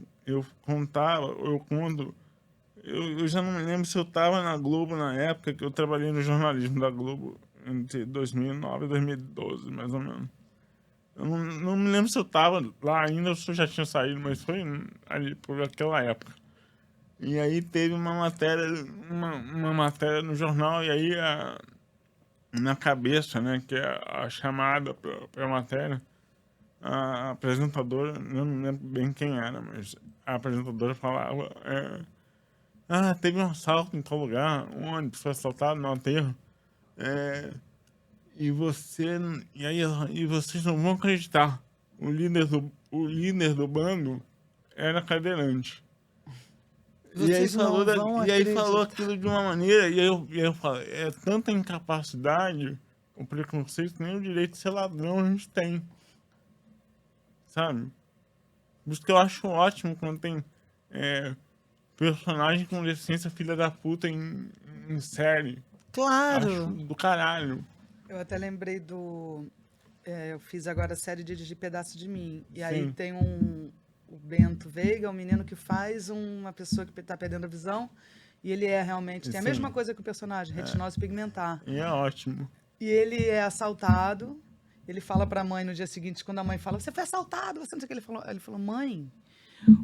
já não me lembro se eu estava na Globo na época que eu trabalhei no jornalismo da Globo, entre 2009 e 2012, mais ou menos. Eu não me lembro se eu estava lá ainda ou se eu já tinha saído, mas foi ali por aquela época. E aí teve uma matéria no jornal, e aí na cabeça, né, que é a chamada para a matéria, a apresentadora, eu não lembro bem quem era, mas a apresentadora falava, teve um assalto em tal lugar, um ônibus foi assaltado no aterro, e vocês não vão acreditar, o líder do bando era cadeirante. Vocês E aí falou aquilo de uma maneira, e aí eu falo, é tanta incapacidade, o preconceito, nem o direito de ser ladrão a gente tem. Sabe? Por isso que eu acho ótimo quando tem personagem com deficiência filha da puta em série. Claro. Acho do caralho. Eu até lembrei eu fiz agora a série de Pedaço de Mim. E aí Sim. tem o Bento Veiga, um menino que faz uma pessoa que está perdendo a visão. E ele realmente... Tem a Sim. mesma coisa que o personagem, retinose pigmentar. E é ótimo. E ele é assaltado. Ele fala para a mãe no dia seguinte, quando a mãe fala, você foi assaltado, você não sei o que. Ele falou, mãe,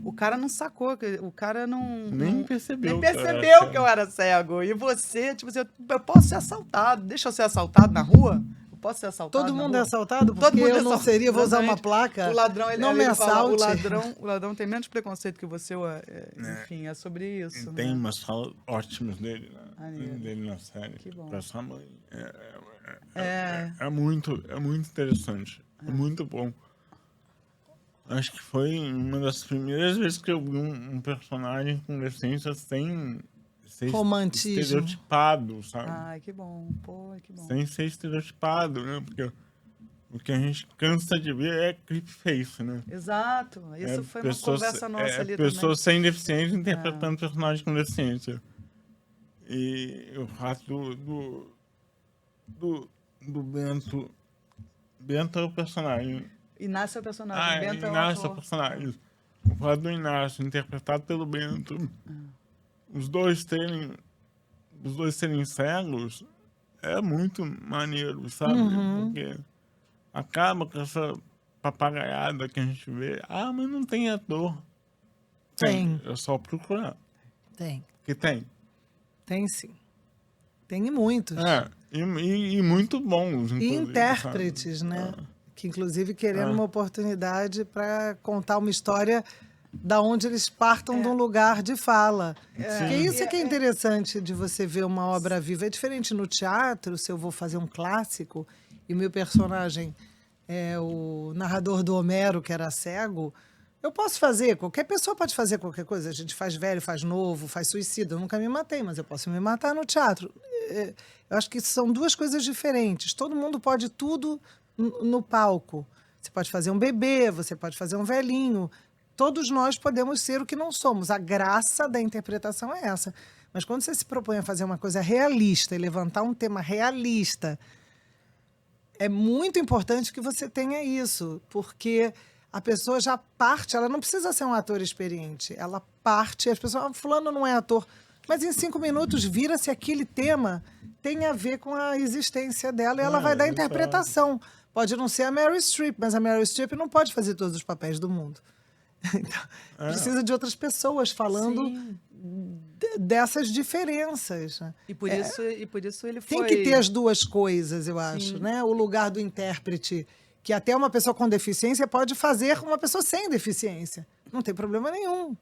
o cara não sacou, o cara Nem percebeu que eu era cego. E você, tipo assim, eu posso ser assaltado. Deixa eu ser assaltado na rua? Eu posso ser assaltado Todo na mundo rua? é assaltado? Todo Porque mundo é eu não assaltado. seria, vou usar uma Exatamente. placa. O ladrão, não me ele fala, assalte. o ladrão tem menos preconceito que você, enfim, é sobre isso. Tem né? umas falas ótimas dele, Maneiro. dele na série. Que bom. Com essa mãe. É muito interessante. É muito bom. Acho que foi uma das primeiras vezes que eu vi um personagem com deficiência sem ser Romantismo. estereotipado, sabe? Ai, que bom. Pô, que bom. Sem ser estereotipado, né? Porque o que a gente cansa de ver é creepface, né? Exato. Isso foi uma conversa nossa ali pessoas sem deficiência interpretando personagens com deficiência. E o fato do Bento... Bento é o personagem. Inácio é o personagem. Bento Inácio é é o personagem. O fato do Inácio, interpretado pelo Bento, os dois serem cegos, é muito maneiro, sabe? Porque acaba com essa papagaiada que a gente vê. Mas não tem ator. Tem. É só procurar. Tem. Que tem. Tem sim. Tem muitos. E muito bons, E inclusive, intérpretes, sabe? né? Que inclusive querendo uma oportunidade para contar uma história da onde eles partam de um lugar de fala. Porque isso que é interessante de você ver uma obra viva. É diferente no teatro, se eu vou fazer um clássico e o meu personagem é o narrador do Homero, que era cego, eu posso fazer, qualquer pessoa pode fazer qualquer coisa. A gente faz velho, faz novo, faz suicida. Eu nunca me matei, mas eu posso me matar no teatro. Eu acho que são duas coisas diferentes. Todo mundo pode tudo no palco. Você pode fazer um bebê, você pode fazer um velhinho. Todos nós podemos ser o que não somos. A graça da interpretação é essa. Mas quando você se propõe a fazer uma coisa realista e levantar um tema realista, é muito importante que você tenha isso, porque a pessoa já parte, ela não precisa ser um ator experiente, ela parte, as pessoas, fulano não é ator, mas em 5 minutos vira se aquele tema tem a ver com a existência dela e ela vai dar interpretação. Pode não ser a Meryl Streep, mas a Meryl Streep não pode fazer todos os papéis do mundo. Então, precisa de outras pessoas falando dessas diferenças. Né? E por isso ele foi... Tem que ter as duas coisas, eu acho. Né? O lugar do intérprete, que até uma pessoa com deficiência pode fazer uma pessoa sem deficiência. Não tem problema nenhum.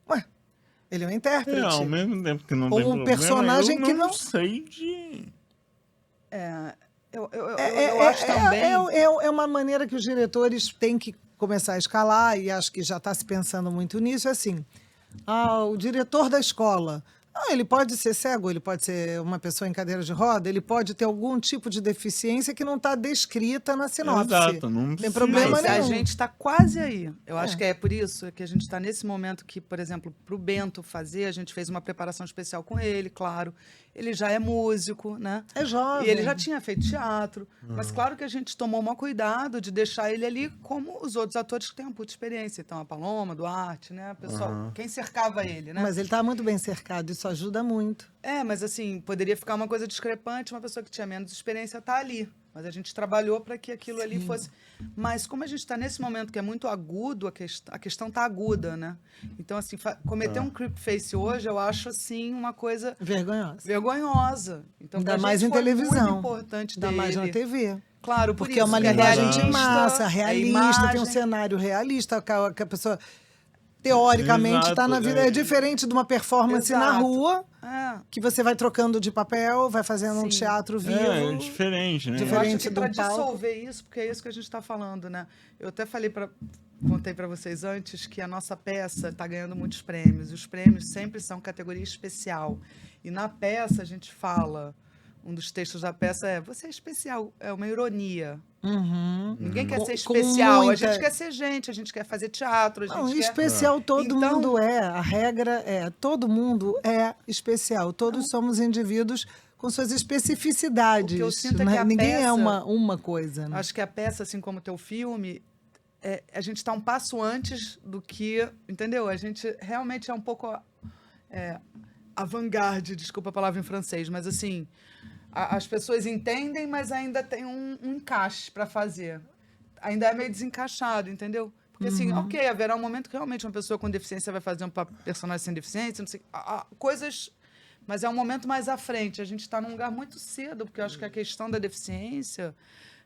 Ué, ele é um intérprete. Ao mesmo tempo que não Ou tem um problema, personagem eu que não não... sei de... Eu acho também... É uma maneira que os diretores têm que começar a escalar, e acho que já está se pensando muito nisso, é assim, o diretor da escola, Ah, ele pode ser cego, ele pode ser uma pessoa em cadeira de roda, ele pode ter algum tipo de deficiência que não está descrita na sinopse. Exato, não Tem precisa. problema Mas a nenhum. gente está quase aí. Eu É. acho que é por isso que a gente está nesse momento que, por exemplo, para o Bento fazer, a gente fez uma preparação especial com ele, claro. Ele já é músico, né? É jovem. E ele já tinha feito teatro. Mas claro que a gente tomou o maior cuidado de deixar ele ali como os outros atores que têm uma puta experiência. Então, a Paloma, Duarte, né? Pessoal, quem cercava ele, né? Mas ele está muito bem cercado, isso ajuda muito. É, mas assim, poderia ficar uma coisa discrepante, uma pessoa que tinha menos experiência tá ali. Mas a gente trabalhou para que aquilo ali fosse. Mas como a gente está nesse momento que é muito agudo, a questão tá aguda, né? Então, assim, cometer um creep face hoje, eu acho, assim, uma coisa Vergonhosa. vergonhosa. Então, Ainda pra mais gente em foi televisão. muito importante Ainda mais na dele. TV. Claro, por Porque isso, é uma que linguagem de realista, massa, é realista, tem um imagem. cenário realista, que a pessoa, teoricamente, está na Exato, vida. É diferente de uma performance na Exato. rua, É. que você vai trocando de papel, vai fazendo um Sim. teatro vivo. É diferente, né? Eu acho Diferente que do para palco. dissolver isso, porque é isso que a gente está falando, né? Eu até contei para vocês antes que a nossa peça está ganhando muitos prêmios. Os prêmios sempre são categoria especial. E na peça a gente fala, um dos textos da peça é: você é especial, é uma ironia. Uhum. Ninguém quer Com- ser com especial, a muita- gente quer ser gente, a gente quer fazer teatro, a gente Não, quer... especial todo Então- mundo é. A regra é, todo mundo é especial. Todos somos indivíduos com suas especificidades. O que eu sinto é né? que a Ninguém é peça- uma coisa. Né? Acho que a peça, assim como o teu filme, a gente está um passo antes do que, entendeu? A gente realmente é um pouco avant-garde, desculpa a palavra em francês, mas assim, as pessoas entendem, mas ainda tem um encaixe para fazer. Ainda é meio desencaixado, entendeu? Porque assim, ok, haverá um momento que realmente uma pessoa com deficiência vai fazer um personagem sem deficiência, não sei, coisas... Mas é um momento mais à frente. A gente está num lugar muito cedo, porque eu acho que a questão da deficiência,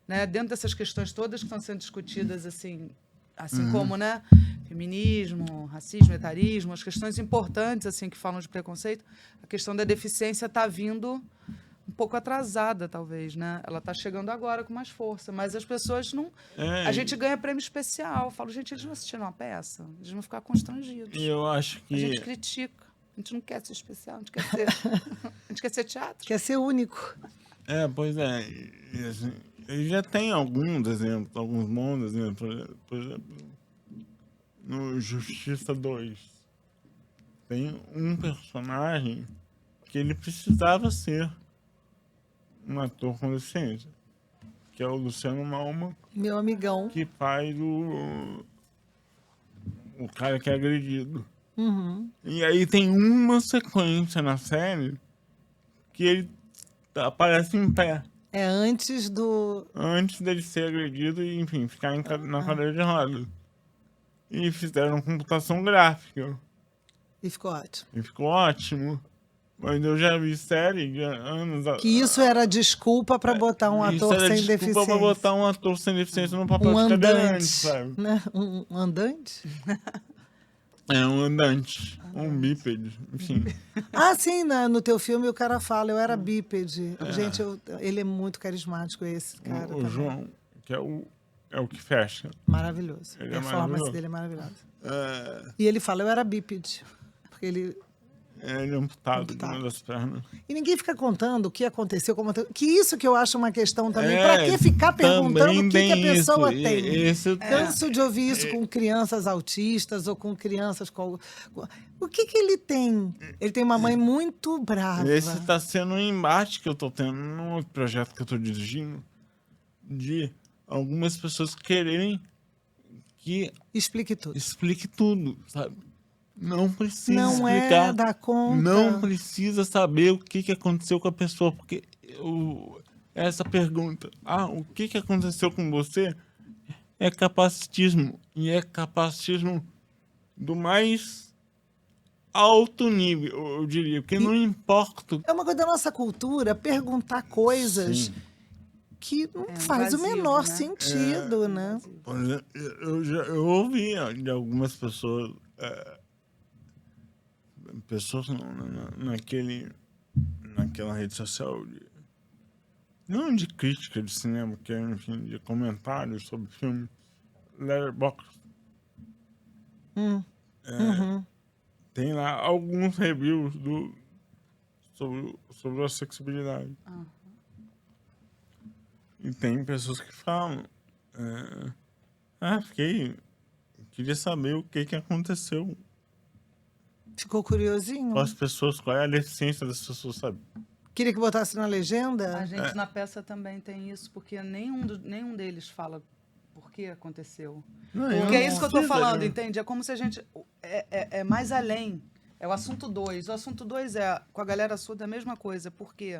né, dentro dessas questões todas que estão sendo discutidas, assim como, né, feminismo, racismo, etarismo, as questões importantes assim que falam de preconceito, a questão da deficiência está vindo um pouco atrasada, talvez, né? Ela está chegando agora com mais força, mas as pessoas não... É, A gente ganha prêmio especial. Eu falo, gente, eles não assistiram uma peça? Eles vão ficar constrangidos. E eu acho A gente que critica. A gente não quer ser especial, a gente quer ser, a gente quer ser teatro. Quer ser único. pois é, e, assim, ele já tem alguns exemplos, alguns bons exemplos. Por exemplo, no Justiça 2, tem um personagem que ele precisava ser um ator com deficiência, que é o Luciano Malman, Meu amigão. que faz o cara que é agredido. Uhum. E aí tem uma sequência na série que ele aparece em pé, É antes do. antes dele ser agredido e, enfim, ficar na cadeira de rodas. E fizeram computação gráfica. E ficou ótimo. E ficou ótimo. Mas eu já vi série de anos... Que isso era desculpa para botar um Isso ator era sem desculpa deficiência. pra botar um ator sem deficiência no papel Um de cadeirante, andante. sabe? Né? Um andante? É um andante, um bípede, enfim. Ah, sim, no teu filme o cara fala, eu era bípede. Gente, ele é muito carismático, esse cara. O também. João, que é o que fecha. Maravilhoso. Ele A é performance maravilhoso. dele é maravilhosa. É, E ele fala, eu era bípede. Porque ele. ele é amputado de Amputado. uma das pernas. E ninguém fica contando o que aconteceu, que isso que eu acho uma questão também. É, Para que ficar perguntando também o que a tem pessoa isso. tem? Esse, Canso de ouvir isso com crianças autistas ou com crianças com... O que ele tem? Ele tem uma mãe muito brava. Esse está sendo um embate que eu estou tendo num outro projeto que eu estou dirigindo, de algumas pessoas quererem que Explique tudo. explique tudo, sabe? Não precisa Não explicar. é da conta. Não precisa saber o que aconteceu com a pessoa, porque essa pergunta, o que aconteceu com você, é capacitismo. E é capacitismo do mais alto nível, eu diria, porque não importa. É uma coisa da nossa cultura perguntar coisas Sim. que não faz o invasivo, menor né? sentido, né? Por exemplo, eu ouvi de algumas pessoas, pessoas não, naquela rede social, não de crítica de cinema, que é, enfim, de comentários sobre filmes, Letterboxd. Uhum. Tem lá alguns reviews sobre a acessibilidade. E tem pessoas que falam, queria saber o que aconteceu Ficou curiosinho? com as pessoas, qual é a deficiência das pessoas, sabe? Queria que botasse na legenda? A gente na peça também tem isso, porque nenhum deles fala por que aconteceu. Porque é isso que eu estou falando, entende? É como se a gente... É mais além. É o assunto 2. O assunto 2 com a galera surda, é a mesma coisa. Porque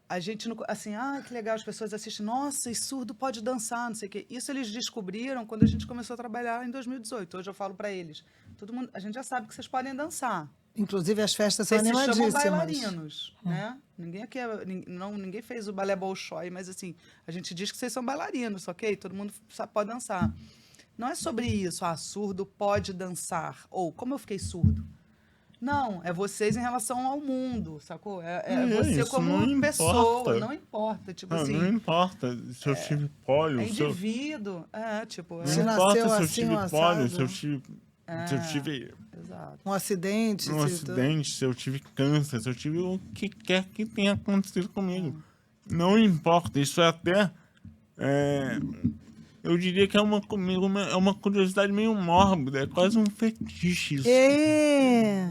a gente, assim, que legal, as pessoas assistem, nossa, e surdo pode dançar, não sei o quê. Isso eles descobriram quando a gente começou a trabalhar em 2018. Hoje eu falo para eles, todo mundo, a gente já sabe que vocês podem dançar. Inclusive, as festas são Vocês se chamam animadíssimas. bailarinos, né? Ninguém fez o balé Bolshoi, mas assim, a gente diz que vocês são bailarinos, ok? Todo mundo pode dançar. Não é sobre isso, surdo pode dançar, ou como eu fiquei surdo. Não, é vocês em relação ao mundo, sacou? É você como pessoa, não importa. Tipo assim, não importa se eu tive pólio. É indivíduo, Se não nasceu importa se eu assim, tive pólio, se eu tive exato. um acidente. Se eu tive câncer, se eu tive o que quer que tenha acontecido comigo. Não importa, isso é até... eu diria que é uma curiosidade meio mórbida, é quase um fetiche isso.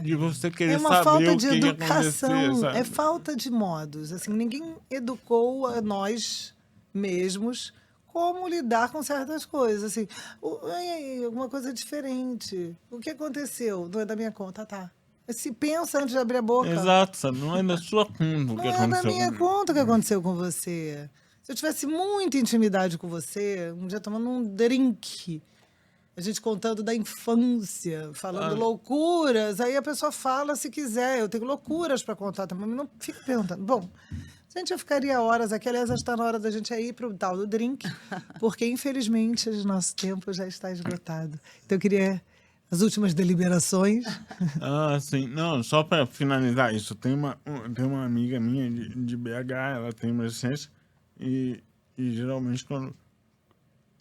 De você querer saber o que É uma falta de educação, sabe? é falta de modos. Assim, ninguém educou a nós mesmos como lidar com certas coisas. Assim, alguma coisa diferente. O que aconteceu? Não é da minha conta, tá. Se pensa antes de abrir a boca. Exato, sabe? Não é da sua conta o que aconteceu. Não é da minha conta o que aconteceu com você. Se eu tivesse muita intimidade com você, um dia tomando um drink, a gente contando da infância, falando loucuras, aí a pessoa fala se quiser. Eu tenho loucuras para contar também, não fico perguntando. Bom, a gente já ficaria horas aqui. Aliás, já está na hora da gente ir para o tal do drink, porque infelizmente o nosso tempo já está esgotado. Então eu queria as últimas deliberações. Sim. Não, só para finalizar isso, tem uma amiga minha de BH, ela tem uma deficiência. E geralmente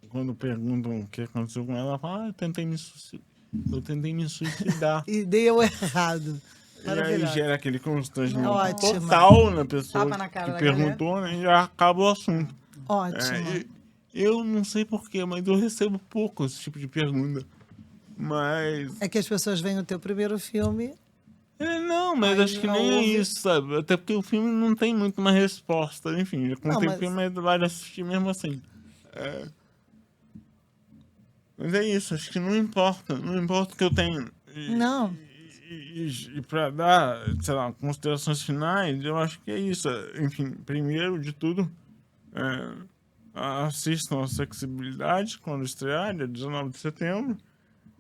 quando perguntam o que aconteceu com ela, ela fala, eu tentei me suicidar. E deu errado. E aí gera aquele constrangimento Ótimo. total na pessoa Tapa na cara que perguntou, né, e já acaba o assunto. Ótimo. Eu não sei porquê, mas eu recebo pouco esse tipo de pergunta. Mas... É que as pessoas veem o teu primeiro filme... Não, mas acho que nem é isso, sabe? Até porque o filme não tem muito uma resposta. Enfim, já contei o filme, mas vai assistir mesmo assim. Mas é isso, acho que não importa o que eu tenho. Não. E para dar, sei lá, considerações finais, eu acho que é isso. Enfim, primeiro de tudo, assistam a Acessibilidade quando estrear, dia 19 de setembro.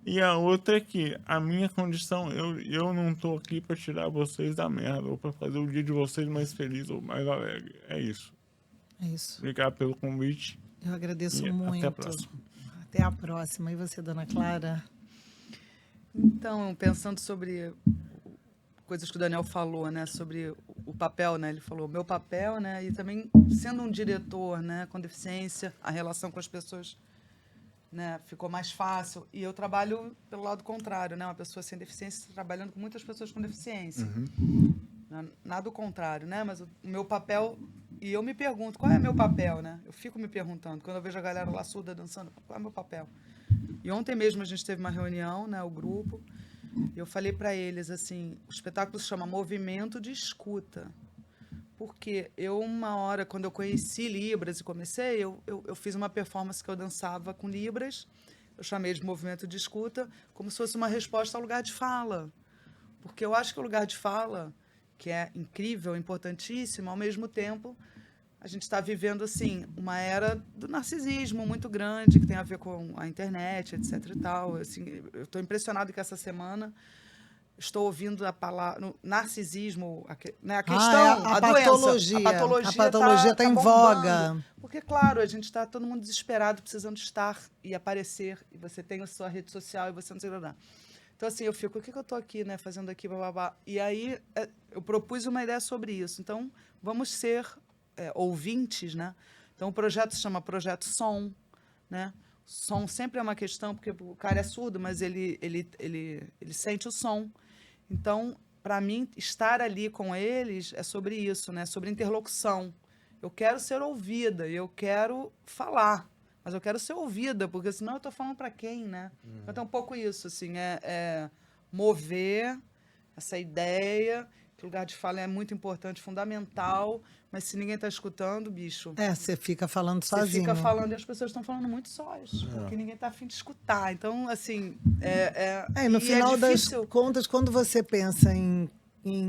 E a outra é que a minha condição, eu não tô aqui para tirar vocês da merda, ou para fazer o dia de vocês mais feliz ou mais alegre. É isso. É isso. Obrigado pelo convite. Eu agradeço E muito. até a próxima. Até a próxima. E você, dona Clara? Então, pensando sobre coisas que o Daniel falou, né, sobre o papel, né, ele falou meu papel, né, e também sendo um diretor, né, com deficiência, a relação com as pessoas, né, ficou mais fácil. E eu trabalho pelo lado contrário, né, uma pessoa sem deficiência trabalhando com muitas pessoas com deficiência. Nada do contrário, né, mas o meu papel, e eu me pergunto, qual é meu papel, né? Eu fico me perguntando, quando eu vejo a galera lá surda dançando, qual é o meu papel? E ontem mesmo a gente teve uma reunião, né, o grupo, e eu falei para eles assim, o espetáculo se chama Movimento de Escuta. Porque uma hora, quando eu conheci Libras e comecei, eu fiz uma performance que eu dançava com Libras, eu chamei de movimento de escuta, como se fosse uma resposta ao lugar de fala. Porque eu acho que o lugar de fala, que é incrível, importantíssimo, ao mesmo tempo, a gente está vivendo assim, uma era do narcisismo muito grande, que tem a ver com a internet, etc. e tal. Assim, eu estou impressionado que essa semana... Estou ouvindo a palavra narcisismo, né? A questão, a doença. A patologia está em voga. Porque, claro, a gente está todo mundo desesperado, precisando estar e aparecer, e você tem a sua rede social e você não sei nada. Então, assim, eu fico, o que eu estou aqui, né, fazendo aqui, bababá? E aí eu propus uma ideia sobre isso. Então, vamos ser ouvintes, né? Então, o projeto se chama Projeto Som, né? Som sempre é uma questão, porque o cara é surdo, mas ele sente o som. Então, para mim, estar ali com eles é sobre isso, né? Sobre interlocução. Eu quero ser ouvida, eu quero falar, mas eu quero ser ouvida, porque senão eu estou falando para quem, né? Então, é um pouco isso, assim, é mover essa ideia, que o lugar de fala é muito importante, fundamental, mas se ninguém está escutando, bicho... Você fica falando Você sozinho. fica falando e as pessoas estão falando muito sós, porque ninguém está a fim de escutar. Então, assim, E no final das difícil. contas, quando você pensa em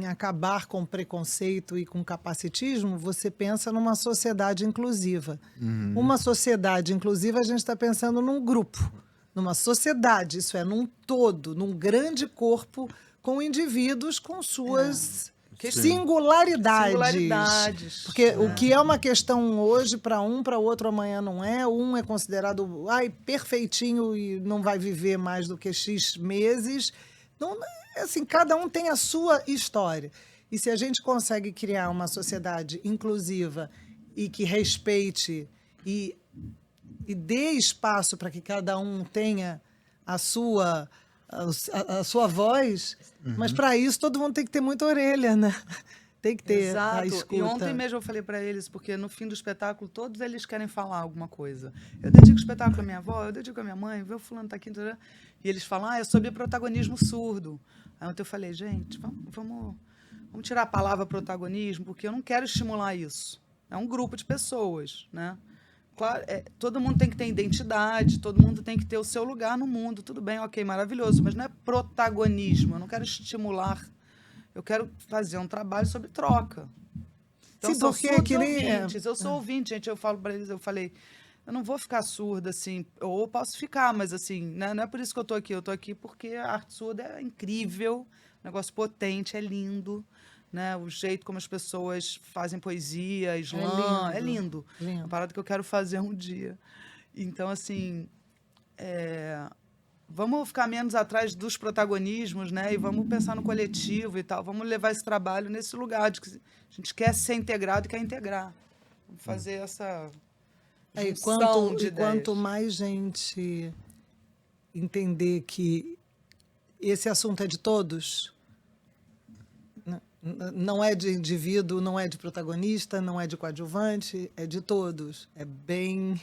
acabar com preconceito e com capacitismo, você pensa numa sociedade inclusiva. Uma sociedade inclusiva, a gente está pensando num grupo, numa sociedade, isso é, num todo, num grande corpo com indivíduos com suas singularidades. Porque o que é uma questão hoje para um, para o outro amanhã não é. Um é considerado perfeitinho e não vai viver mais do que X meses. Não, assim, cada um tem a sua história. E se a gente consegue criar uma sociedade inclusiva e que respeite e dê espaço para que cada um tenha a sua voz, mas para isso todo mundo tem que ter muita orelha, né? Tem que ter a escuta. E ontem mesmo eu falei para eles, porque no fim do espetáculo todos eles querem falar alguma coisa. Eu dedico o espetáculo à minha avó, eu dedico à minha mãe, vê o fulano tá aqui, e eles falam, é sobre protagonismo surdo. Aí ontem eu falei, gente, vamos tirar a palavra protagonismo, porque eu não quero estimular isso. É um grupo de pessoas, né? Claro, todo mundo tem que ter identidade, todo mundo tem que ter o seu lugar no mundo, tudo bem, ok, maravilhoso, mas não é protagonismo, eu não quero estimular, eu quero fazer um trabalho sobre troca. Então, sim, porque é que nem... Eu sou ouvinte, gente, eu falo para eles, eu falei, eu não vou ficar surda, assim, ou posso ficar, mas assim, né, não é por isso que eu tô aqui porque a arte surda é incrível, negócio potente, é lindo, né? O jeito como as pessoas fazem poesia, slam, é lindo. É uma parada que eu quero fazer um dia. Então, assim, vamos ficar menos atrás dos protagonismos, né? E vamos pensar no coletivo e tal. Vamos levar esse trabalho nesse lugar de que a gente quer ser integrado e quer integrar. Vamos fazer essa junção de ideias. Quanto mais gente entender que esse assunto é de todos... Não é de indivíduo, não é de protagonista, não é de coadjuvante, é de todos. É bem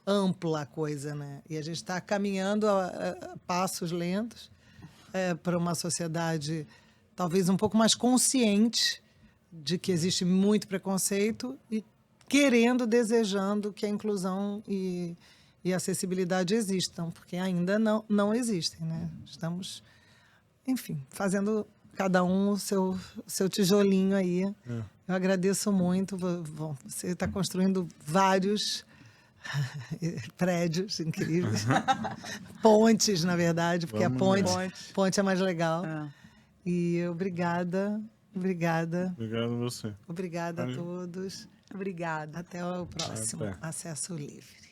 ampla a coisa, né? E a gente está caminhando a passos lentos para uma sociedade talvez um pouco mais consciente de que existe muito preconceito e desejando que a inclusão e a acessibilidade existam, porque ainda não existem, né? Estamos, enfim, fazendo... cada um o seu tijolinho aí. Eu agradeço muito. Bom, você está construindo vários prédios incríveis. Pontes, na verdade, porque ponte é mais legal. E obrigada. Obrigado a você. Obrigada a todos. Obrigada. Até o próximo. Até. Acesso livre.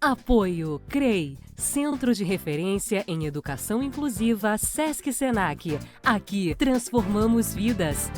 Apoio CREI, Centro de Referência em Educação Inclusiva, Sesc Senac. Aqui transformamos vidas.